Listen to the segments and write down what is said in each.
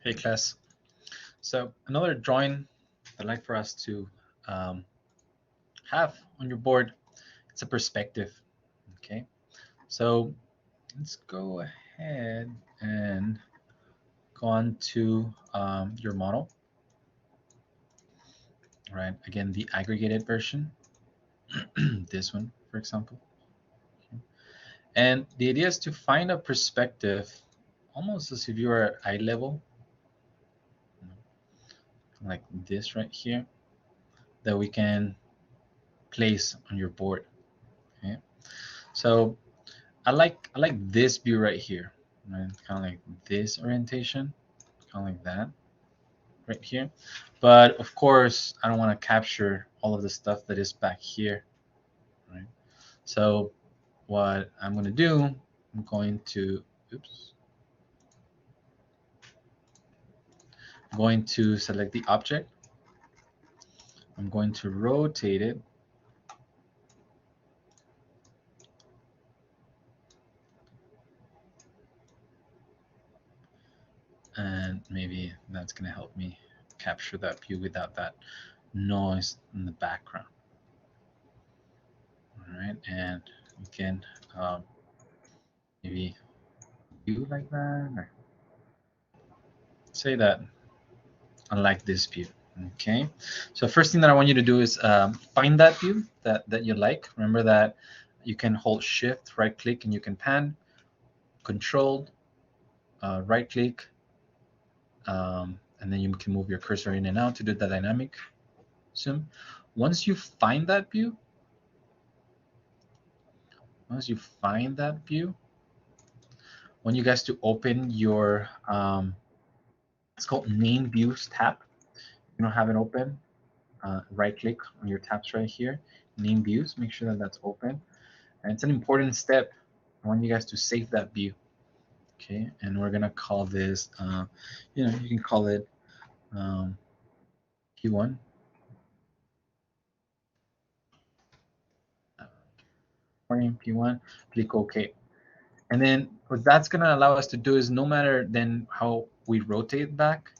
Hey class. So another drawing I'd like for us to have on your board, it's a perspective. Okay, so let's go ahead and go on to your model. All right, again, the aggregated version, this one, for example. Okay. And the idea is to find a perspective almost as if you were at eye level, like this right here, that we can place on your board. Okay, so I like this view right here, right? Kind of like this orientation, kind of like that right here. But of course, I don't want to capture all of the stuff that is back here, right? So what I'm going to do, I'm going to, oops, I'm going to select the object. I'm going to rotate it. And maybe that's going to help me capture that view without that noise in the background. All right, and we can maybe view like that, or say that I like this view. Okay, so first thing that I want you to do is find that view that you like. Remember that you can hold shift, right click, and you can pan, control, right click, and then you can move your cursor in and out to do the dynamic zoom. Once you find that view, I want you guys to open your it's called name views tab. If you don't have it open, right click on your tabs right here, name views, make sure that that's open. And it's an important step. I want you guys to save that view. Okay, and we're gonna call this, you can call it P1. P1, click OK. And then what that's gonna allow us to do is no matter then how we rotate back,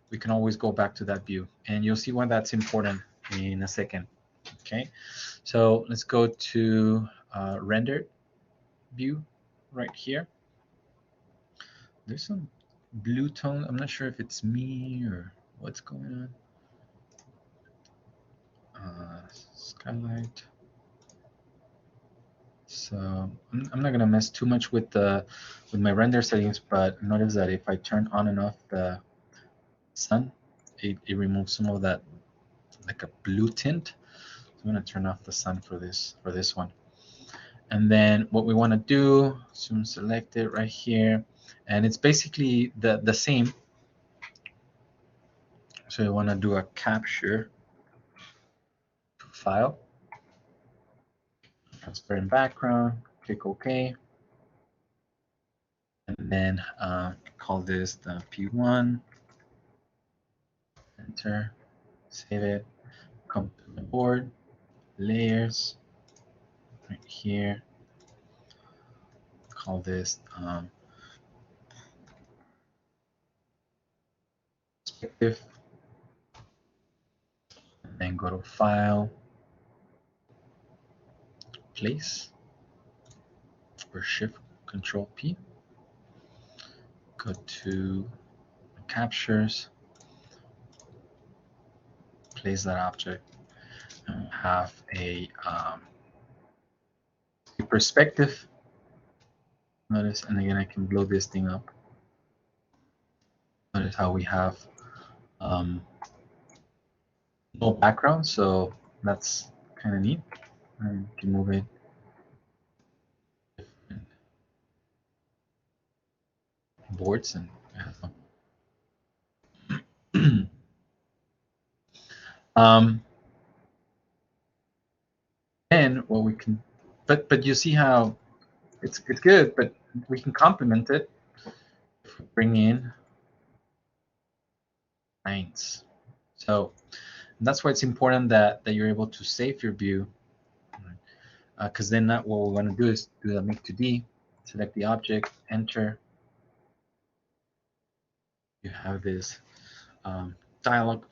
we can always go back to that view. And you'll see why that's important in a second. Okay, so let's go to rendered view right here. There's some blue tone. I'm not sure if it's me or what's going on. Skylight. So I'm not gonna mess too much with my render settings, but notice that if I turn on and off the sun, it removes some of that like a blue tint. So I'm gonna turn off the sun for this one. And then what we want to do, zoom select it right here, and it's basically the same. So we want to do a capture file, transparent background, click OK, and then call this the P1, enter, save it, come to the board, layers, right here, call this perspective, and then go to File, Place, or Shift Control P, go to Captures, place that object, and have a perspective. Notice, and again, I can blow this thing up. Notice how we have no background, so that's kind of neat. And you can move it different boards and have fun. Then what we can, but you see how it's good, but we can complement it. Bring in lines. So that's why it's important that you're able to save your view, because then what we want to do is do the make 2D, select the object, enter, you have this dialog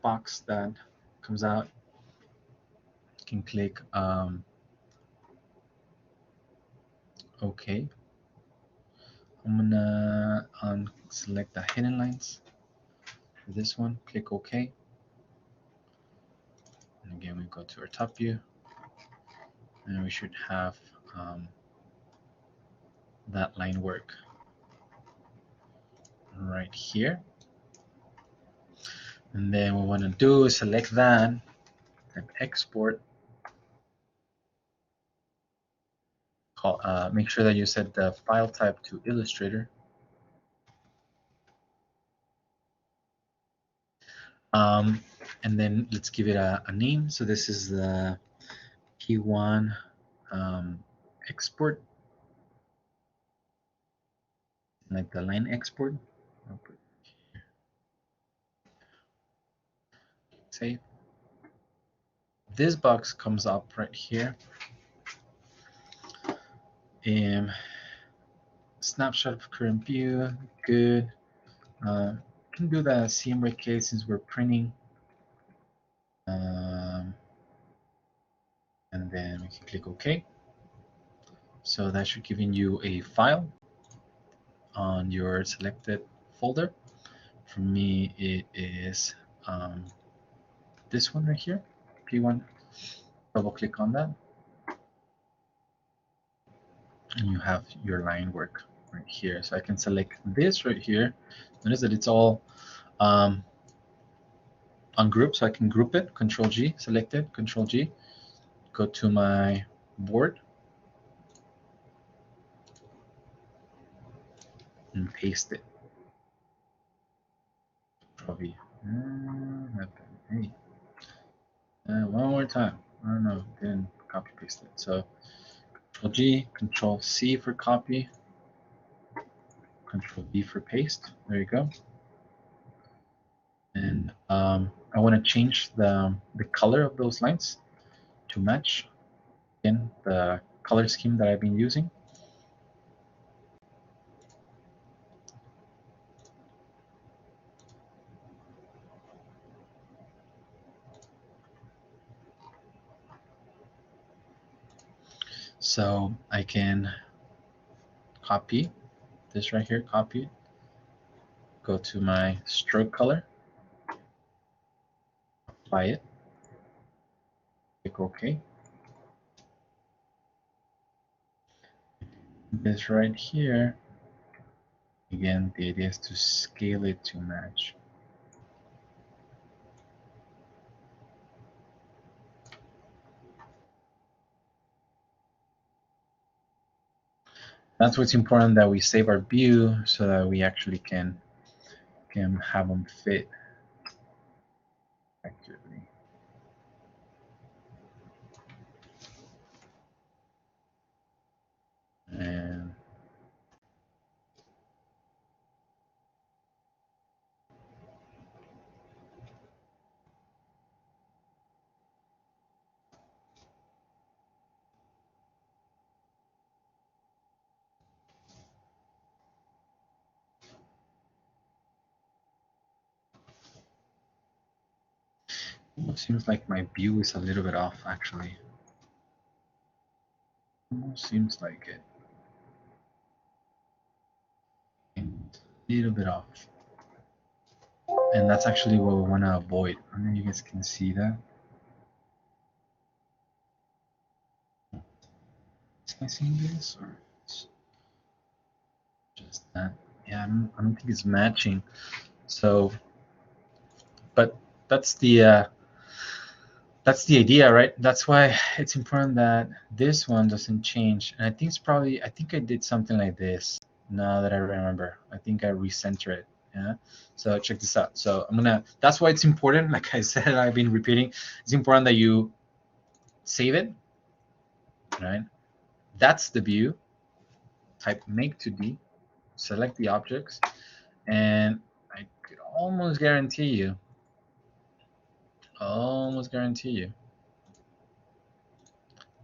box that comes out. You can click OK. I'm gonna select the hidden lines for this one. Click OK. And again, we go to our top view, and we should have that line work right here. And then what we want to do is select that, type export. Make sure that you set the file type to Illustrator. And then let's give it a name. So this is the P1 export, like the line export. Save. This box comes up right here. Snapshot of current view, good. Can do the CMYK case since we're printing. And then we can click OK. So that should give you a file on your selected folder. For me, it is this one right here, P1. Double click on that, and you have your line work right here. So I can select this right here. Notice that it's all ungrouped, so I can group it. Control G, select it, Control G, go to my board, and paste it. Control V. Hey. One more time. I don't know, didn't copy paste it. So Control G, Control C for copy, Control V for paste. There you go. And I want to change the color of those lines to match in the color scheme that I've been using. So I can copy this right here, copy it, go to my stroke color, apply it, click OK. This right here, again, the idea is to scale it to match. That's what's important, that we save our view so that we actually can have them fit accurately. And it seems like my view is a little bit off, actually. Almost seems like it. A little bit off. And that's actually what we want to avoid. I don't know if you guys can see that. Is I seeing this, or it's just that? Yeah, I don't think it's matching. So, but that's the idea, right? That's why it's important that this one doesn't change. And I think it's probably, I think I did something like this. Now that I remember, I think I recenter it. Yeah. So check this out. So that's why it's important. Like I said, I've been repeating. It's important that you save it, right? That's the view. Type make to D, select the objects, and I could almost guarantee you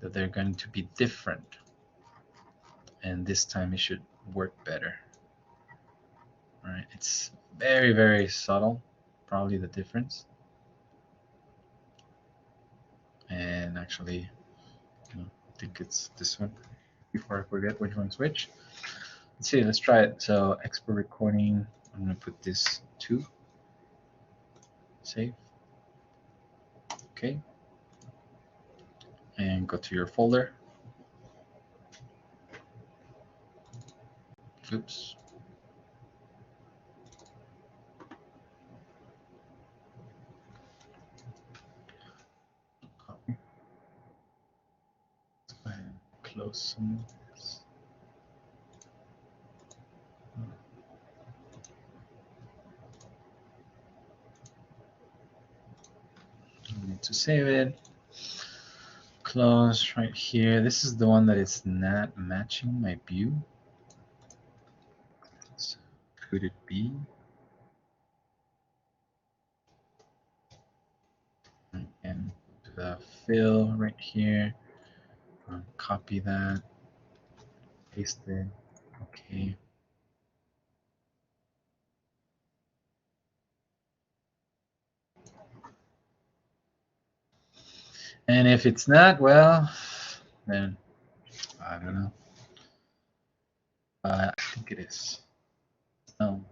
that they're going to be different, and this time it should work better. All right, it's Very, very subtle, probably the difference. And actually, I think it's this one. Before I forget which one's which. Let's see, let's try it. So export recording, I'm gonna put this 2. Save. Okay. And go to your folder. Oops. Copy. Let's go ahead and close some of this. I need to save it. Close right here. This is the one that is not matching my view. So could it be? And the fill right here. Copy that. Paste it. Okay. And if it's not, well, then I don't know. I think it is. No.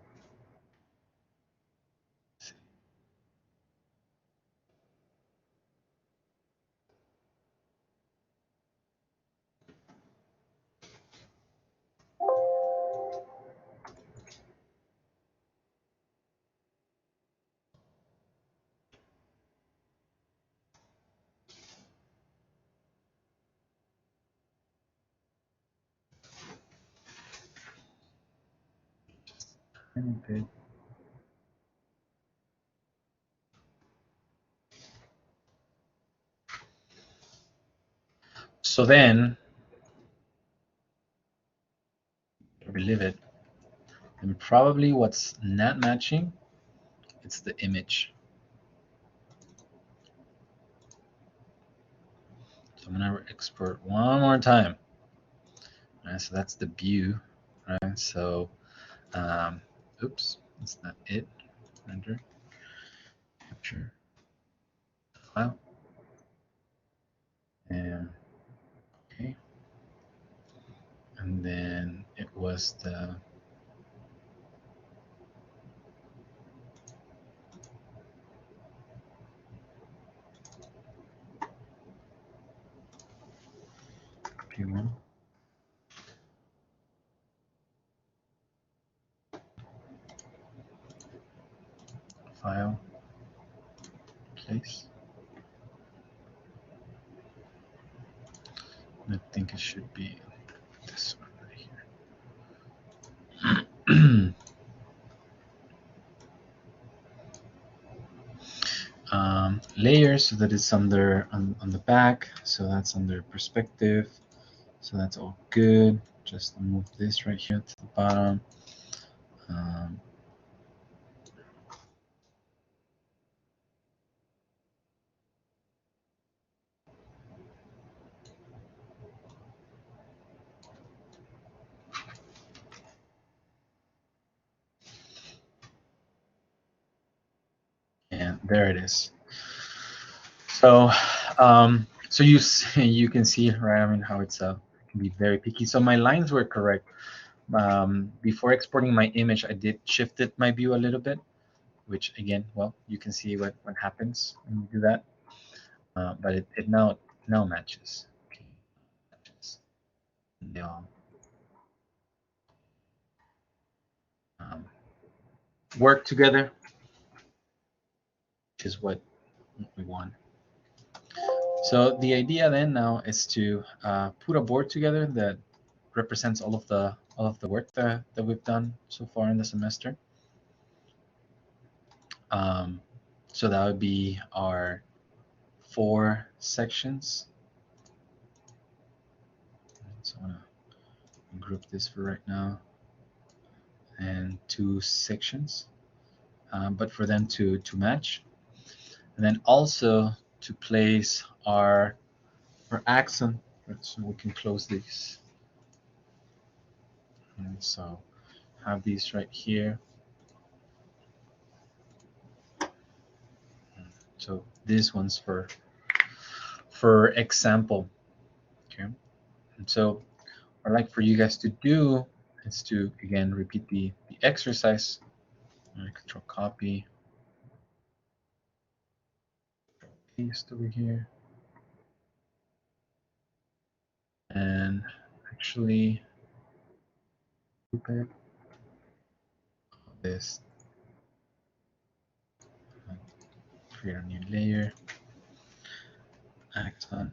So then, relive it. And probably what's not matching, it's the image. So I'm gonna export one more time. Right, so that's the view, right? So, oops, that's not it. Render, capture, file, and okay. And then it was the P1. File, place. I think it should be this one right here. Layers, so that it's under on the back, so that's under perspective, so that's all good. Just move this right here to the bottom. And there it is. So, so you can see, right? I mean, how it's can be very picky. So my lines were correct. Before exporting my image, I did shifted my view a little bit, which again, well, you can see what happens when you do that. But it now matches. Okay. Matches. They all um, work together, which is what we want. So the idea then now is to put a board together that represents all of the work that we've done so far in the semester. So that would be our 4 sections. So I'm gonna group this for right now, and 2 sections, but for them to match, and then also to place our accent, so we can close these. And so have these right here. So this one's for example. Okay. And so what I'd like for you guys to do is to again repeat the exercise. Control copy, paste over here, and actually group it. This, create a new layer, axon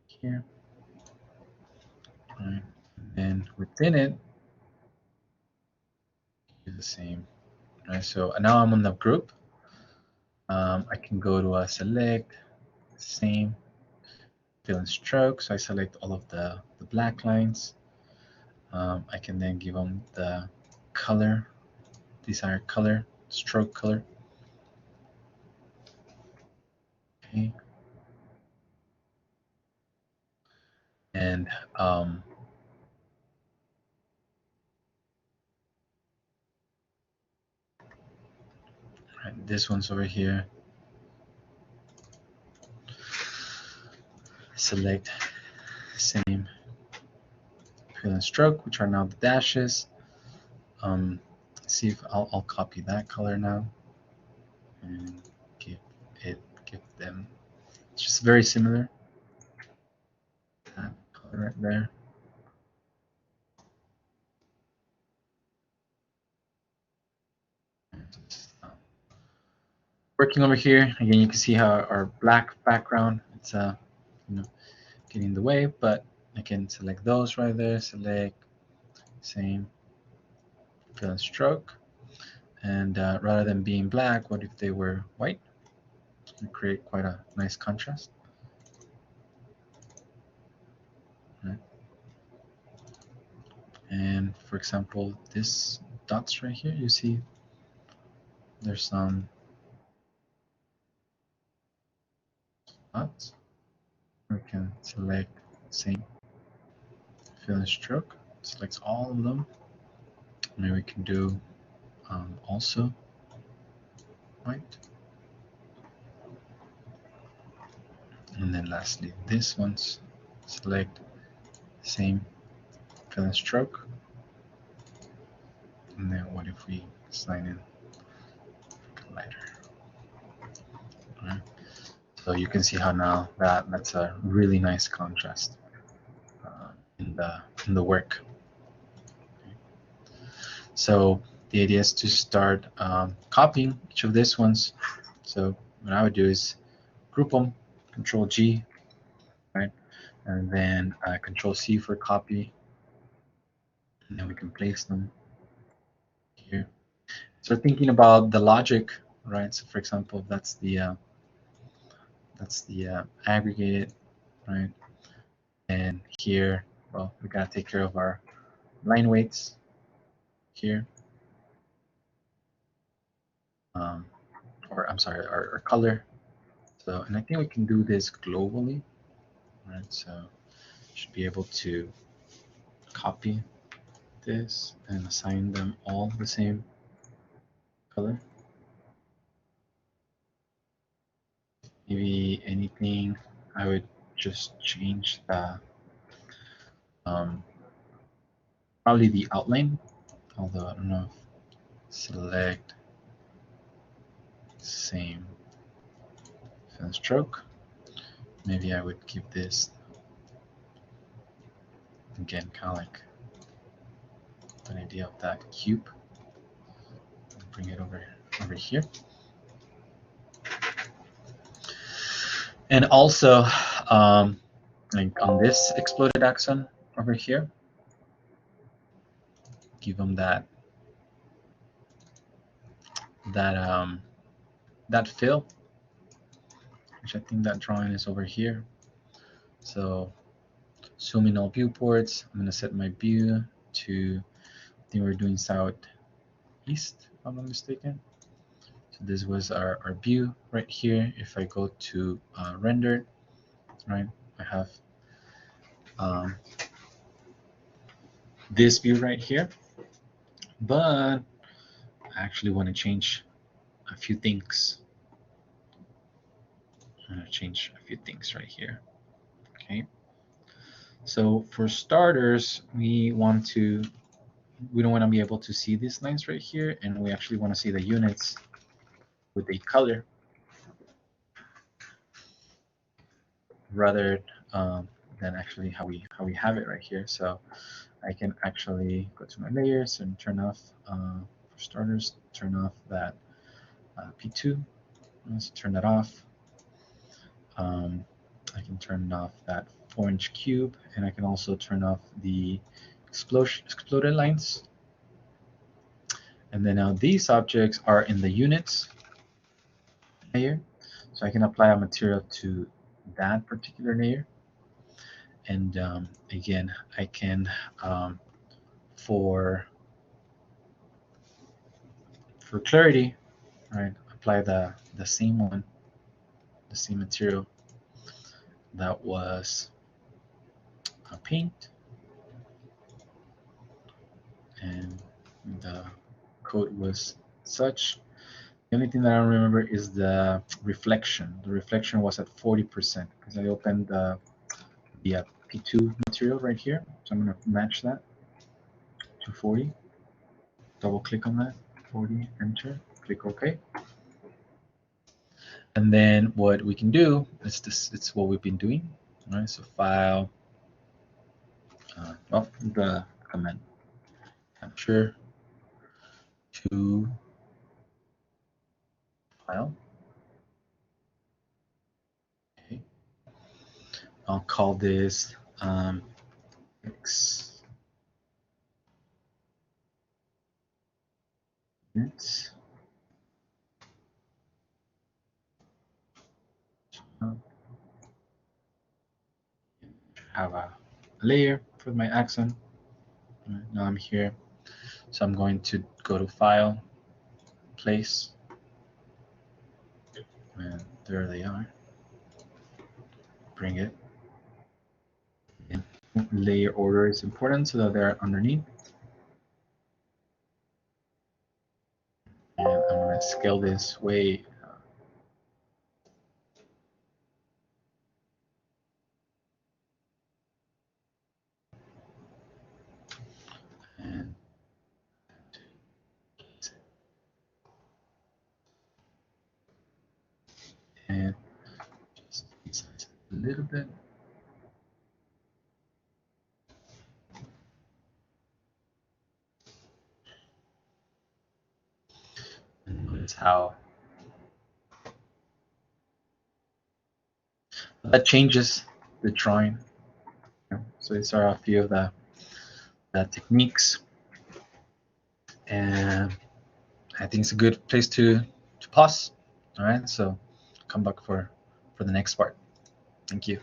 here, right? And then within it, do the same. Right, so now I'm on the group. I can go to select, same, fill and stroke. So I select all of the black lines. I can then give them the color, desired color, stroke color. Okay. And right, this one's over here. Select same, fill and stroke, which are now the dashes. See if I'll copy that color now and give them. It's just very similar. That color right there. Working over here again, you can see how our black background, it's getting in the way, but I can select those right there, select same, fill and stroke, and rather than being black, what if they were white? And create quite a nice contrast. Right. And for example, this dots right here, you see there's some dots. We can select same, fill and stroke, selects all of them. Maybe we can do also white. And then lastly, this one's select same, fill and stroke. And then what if we sign in lighter? Right. So you can see how now that's a really nice contrast in the work. Okay. So the idea is to start copying each of these ones. So what I would do is group them, Control G, right, and then Control C for copy, and then we can place them here. So thinking about the logic, right? So for example, that's the aggregated, right? And here, well, we gotta take care of our line weights here, or I'm sorry, our color. So, and I think we can do this globally, right? So, should be able to copy this and assign them all the same color. Maybe anything, I would just change the probably the outline, although I don't know if select same fill and stroke. Maybe I would keep this again, kind of like an idea of that cube. Bring it over here. And also, like on this exploded axon over here, give them that fill, which I think that drawing is over here. So zoom in all viewports. I'm gonna set my view to, I think we're doing southeast, if I'm not mistaken. So this was our view right here. If I go to rendered, right, I have this view right here, but I actually want to change a few things. I'm going to change a few things right here. Okay. So for starters, we don't want to be able to see these lines right here, and we actually want to see the units with a color rather than actually how we have it right here. So I can actually go to my layers and turn off, for starters, turn off that P2. Let's turn that off. I can turn off that 4-inch cube, and I can also turn off the exploded lines. And then now these objects are in the units layer, so I can apply a material to that particular layer. And again, I can for clarity, right, apply the same one, the same material that was a paint, and the code was such. The only thing that I don't remember is the reflection. The reflection was at 40% because I opened the P2 material right here. So I'm going to match that to 40. Double click on that, 40, enter, click OK. And then what we can do is this. It's what we've been doing. All right, so file, the command capture to file. Okay. I'll call this X units. Have a layer for my accent. Right, now I'm here, so I'm going to go to File, Place, and there they are. Bring it. And layer order is important so that they're underneath. And I'm going to scale this way. And just resize it a little bit. And notice how that changes the drawing. So these are a few of the techniques, and I think it's a good place to pause. All right, so come back for the next part. Thank you.